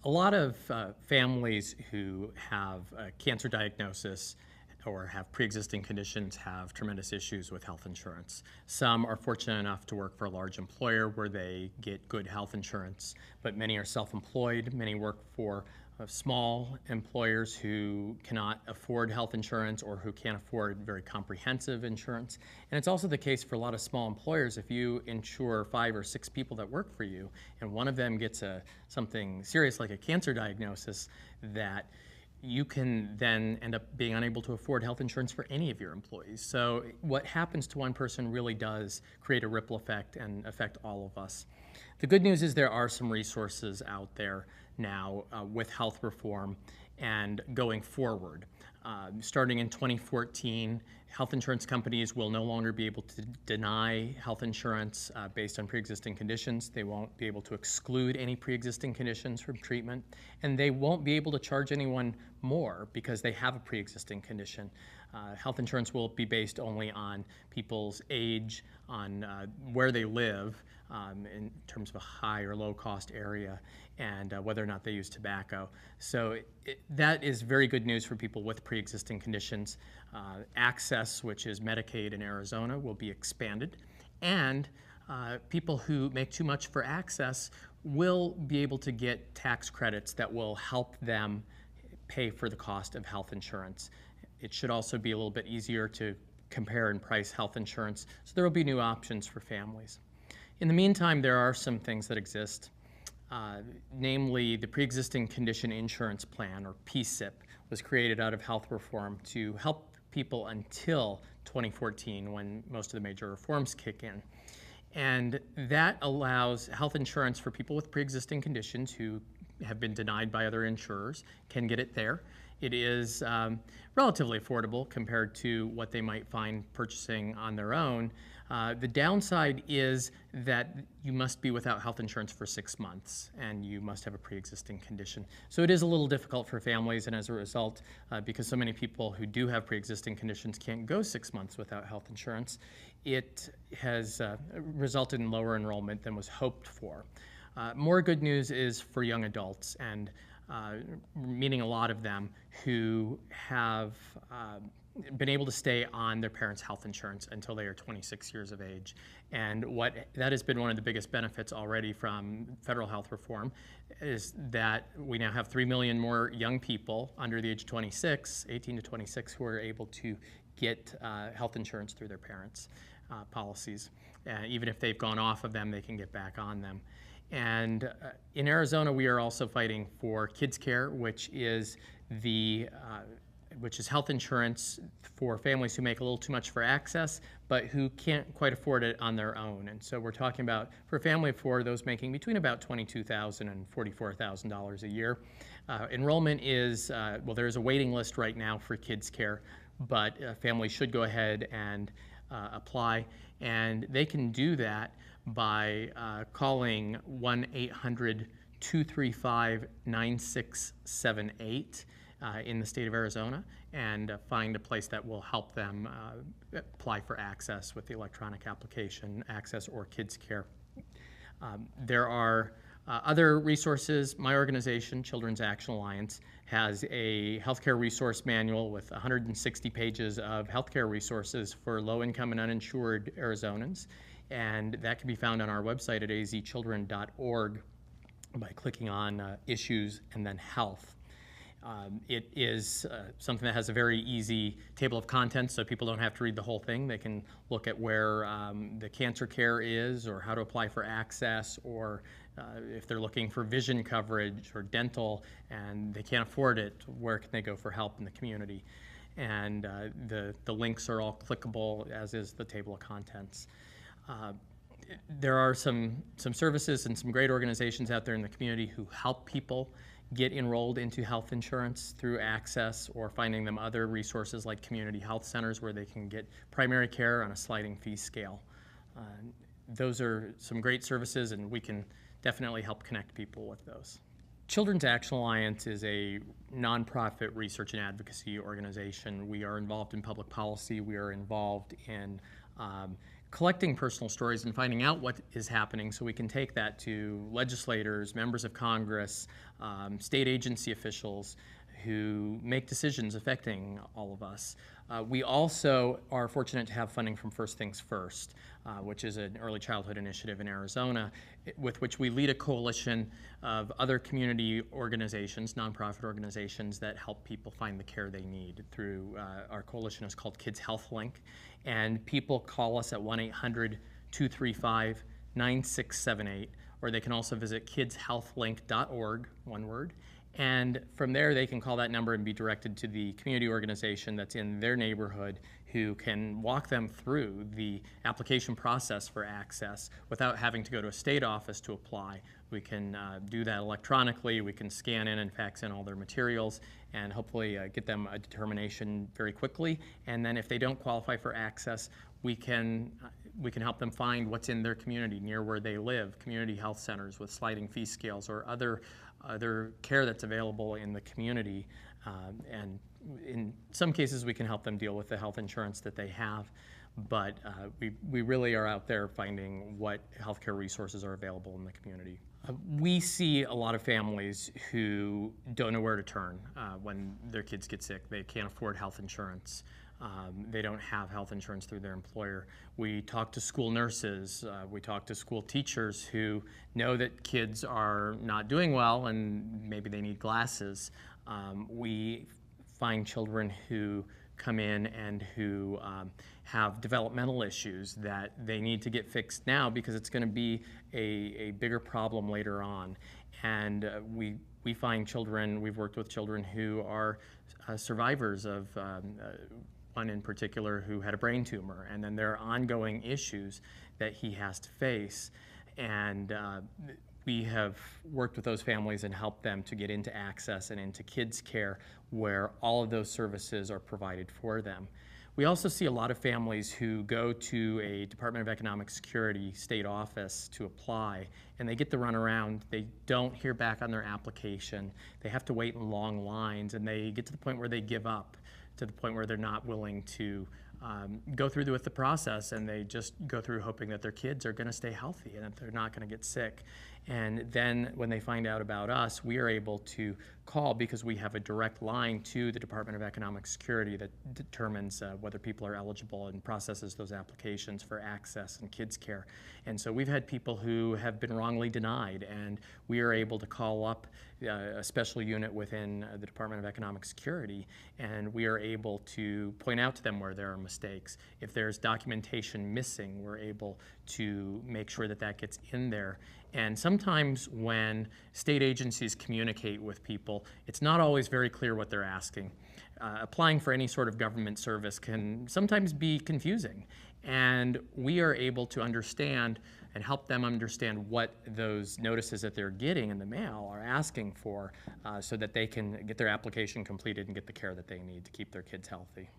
A lot of families who have a cancer diagnosis or have pre-existing conditions have tremendous issues with health insurance. Some are fortunate enough to work for a large employer where they get good health insurance, but many are self-employed. Many work for small employers who cannot afford health insurance or who can't afford very comprehensive insurance. And it's also the case for a lot of small employers. If you insure 5 or 6 people that work for you and one of them gets something serious like a cancer diagnosis, that you can then end up being unable to afford health insurance for any of your employees. So what happens to one person really does create a ripple effect and affect all of us. The good news is there are some resources out there now with health reform and going forward. Starting in 2014, health insurance companies will no longer be able to deny health insurance based on pre-existing conditions. They won't be able to exclude any pre-existing conditions from treatment, and they won't be able to charge anyone more because they have a pre-existing condition. Health insurance will be based only on people's age, on where they live in terms of a high or low cost area, and whether or not they use tobacco. So that is very good news for people with pre-existing conditions. Access, which is Medicaid in Arizona, will be expanded, and people who make too much for access will be able to get tax credits that will help them pay for the cost of health insurance. It should also be a little bit easier to compare and price health insurance, so there will be new options for families. In the meantime, there are some things that exist, namely the Pre-Existing Condition Insurance Plan, or PSIP, was created out of health reform to help people until 2014 when most of the major reforms kick in. And that allows health insurance for people with pre-existing conditions who have been denied by other insurers, can get it there. It is relatively affordable compared to what they might find purchasing on their own. The downside is that you must be without health insurance for 6 months and you must have a pre-existing condition. So it is a little difficult for families, and as a result, because so many people who do have pre-existing conditions can't go 6 months without health insurance, it has resulted in lower enrollment than was hoped for. More good news is for young adults, and meaning a lot of them who have been able to stay on their parents' health insurance until they are 26 years of age. And that has been one of the biggest benefits already from federal health reform, is that we now have 3 million more young people under the age of 26, 18 to 26, who are able to get health insurance through their parents' policies. Even if they've gone off of them, they can get back on them. And in Arizona, we are also fighting for kids care, which is health insurance for families who make a little too much for access, but who can't quite afford it on their own. And so we're talking about, for a family of 4, those making between about $22,000 and $44,000 a year. Enrollment is, well, there's a waiting list right now for kids care, but families should go ahead and apply, and they can do that by calling 1-800-235-9678 in the state of Arizona and find a place that will help them apply for access with the electronic application, Access or Kids Care. There are other resources. My organization, Children's Action Alliance, has a healthcare resource manual with 160 pages of healthcare resources for low-income and uninsured Arizonans, and that can be found on our website at azchildren.org by clicking on Issues and then Health. It is something that has a very easy table of contents, so people don't have to read the whole thing. They can look at where the cancer care is, or how to apply for access, or if they're looking for vision coverage or dental and they can't afford it, where can they go for help in the community? And the links are all clickable, as is the table of contents. There are some services and some great organizations out there in the community who help people get enrolled into health insurance through Access, or finding them other resources like community health centers where they can get primary care on a sliding fee scale. Those are some great services, and we can definitely help connect people with those. Children's Action Alliance is a nonprofit research and advocacy organization. We are involved in public policy. We are involved in collecting personal stories and finding out what is happening so we can take that to legislators, members of Congress, state agency officials who make decisions affecting all of us. We also are fortunate to have funding from First Things First, which is an early childhood initiative in Arizona, with which we lead a coalition of other community organizations, nonprofit organizations that help people find the care they need. Through our coalition is called Kids Health Link, and people call us at 1-800-235-9678, or they can also visit kidshealthlink.org, one word. And from there, they can call that number and be directed to the community organization that's in their neighborhood who can walk them through the application process for access without having to go to a state office to apply. We can do that electronically. We can scan in and fax in all their materials and hopefully get them a determination very quickly. And then if they don't qualify for access, we can help them find what's in their community near where they live, community health centers with sliding fee scales or other care that's available in the community. And in some cases, we can help them deal with the health insurance that they have. But we really are out there finding what healthcare resources are available in the community. We see a lot of families who don't know where to turn when their kids get sick. They can't afford health insurance. They don't have health insurance through their employer. We talk to school nurses, we talk to school teachers who know that kids are not doing well and maybe they need glasses. We find children who come in and who have developmental issues that they need to get fixed now because it's going to be a bigger problem later on. And we find children, we've worked with children who are survivors of one in particular who had a brain tumor, and then there are ongoing issues that he has to face. And we have worked with those families and helped them to get into access and into kids' care where all of those services are provided for them. We also see a lot of families who go to a Department of Economic Security state office to apply, and they get the runaround. They don't hear back on their application. They have to wait in long lines, and they get to the point where they give up, to the point where they're not willing to go through with the process, and they just go through hoping that their kids are going to stay healthy and that they're not going to get sick. And then when they find out about us, we are able to call because we have a direct line to the Department of Economic Security that determines whether people are eligible and processes those applications for access and kids care. And so we've had people who have been wrongly denied, and we are able to call up a special unit within the Department of Economic Security, and we are able to point out to them where there are mistakes. If there's documentation missing, we're able to make sure that that gets in there. And sometimes when state agencies communicate with people, it's not always very clear what they're asking. Applying for any sort of government service can sometimes be confusing. And we are able to understand and help them understand what those notices that they're getting in the mail are asking for so that they can get their application completed and get the care that they need to keep their kids healthy.